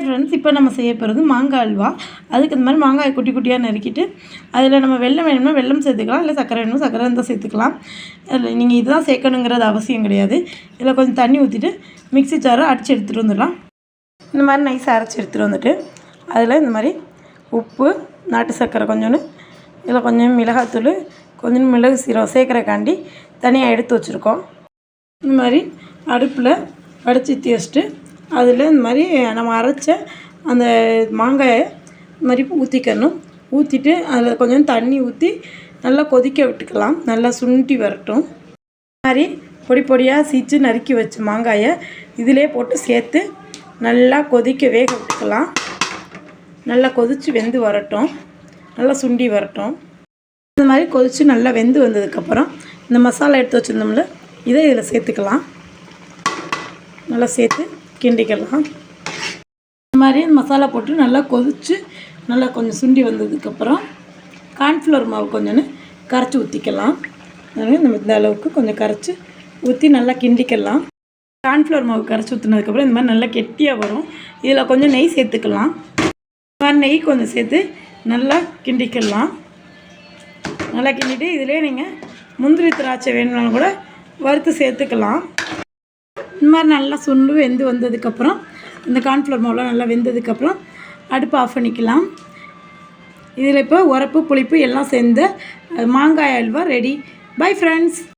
Friends, இப்போ நம்ம செய்ய போகிறது மாங்காய் அல்வா. அதுக்கு இந்த மாதிரி மாங்காயை குட்டி குட்டியாக நறுக்கிட்டு அதில் நம்ம வெல்லம் வேணும்னா வெல்லம் சேர்த்துக்கலாம், இல்லை சர்க்கரை வேணும்னா சர்க்கரை இருந்தால் சேர்த்துக்கலாம். அதில் நீங்கள் இதுதான் சேர்க்கணுங்கிறது அவசியம் கிடையாது. இதில் கொஞ்சம் தண்ணி ஊற்றிட்டு மிக்ஸி ஜாரை அடித்து எடுத்துகிட்டு வந்துடலாம். இந்த மாதிரி நைஸாக அரைச்சி எடுத்துகிட்டு வந்துட்டு அதில் இந்த மாதிரி உப்பு, நாட்டு சர்க்கரை கொஞ்சோன்னு, இதில் கொஞ்சம் மிளகாத்தூள், கொஞ்சம் மிளகு சீரகம் சேர்க்குறக்காண்டி தனியாக எடுத்து வச்சுருக்கோம். இந்த மாதிரி அடுப்பில் வடித்து வச்சுட்டு அதில் இந்த மாதிரி நம்ம அரைச்ச அந்த மாங்காயை இந்த மாதிரி ஊற்றிக்கணும். ஊற்றிட்டு அதில் கொஞ்சம் தண்ணி ஊற்றி நல்லா கொதிக்க விட்டுக்கலாம். நல்லா சுண்டி வரட்டும். இந்த மாதிரி பொடி பொடியாக சீச்சு நறுக்கி வச்ச மாங்காயை இதிலே போட்டு சேர்த்து நல்லா கொதிக்க வேக விட்டுக்கலாம். நல்லா கொதித்து வெந்து வரட்டும், நல்லா சுண்டி வரட்டும். இந்த மாதிரி கொதித்து நல்லா வெந்து வந்ததுக்கப்புறம் இந்த மசாலா எடுத்து வச்சுருந்தோம்ல, இதை இதில் சேர்த்துக்கலாம். நல்லா சேர்த்து கிண்டிக்கலாம். இந்த மாதிரி மசாலா போட்டு நல்லா கொதித்து நல்லா கொஞ்சம் சுண்டி வந்ததுக்கப்புறம் கார்ன்ஃப்ளவர் மாவு கொஞ்சோன்னு கரைச்சி ஊற்றிக்கலாம். இந்த அளவுக்கு கொஞ்சம் கரைச்சி ஊற்றி நல்லா கிண்டிக்கலாம். கார்ன்ஃப்ளவர் மாவு கரைச்சி ஊற்றினதுக்கப்புறம் இந்த மாதிரி நல்லா கெட்டியாக வரும். இதில் கொஞ்சம் நெய் சேர்த்துக்கலாம். இந்த மாதிரி நெய் கொஞ்சம் சேர்த்து நல்லா கிண்டிக்கலாம். நல்லா கிண்டிட்டு இதிலே நீங்கள் முந்திரி திராட்சை வேணும்னாலும் கூட வறுத்து சேர்த்துக்கலாம். இந்த மாதிரி நல்லா சுண்டு வெந்து வந்ததுக்கப்புறம் இந்த கார்ன்ஃப்ளவர் மாவுலாம் நல்லா வெந்ததுக்கப்புறம் அடுப்பு ஆஃப் பண்ணிக்கலாம். இதில் இப்போ உரப்பு புளிப்பு எல்லாம் சேர்ந்த மாங்காய் அல்வா ரெடி. Bye friends.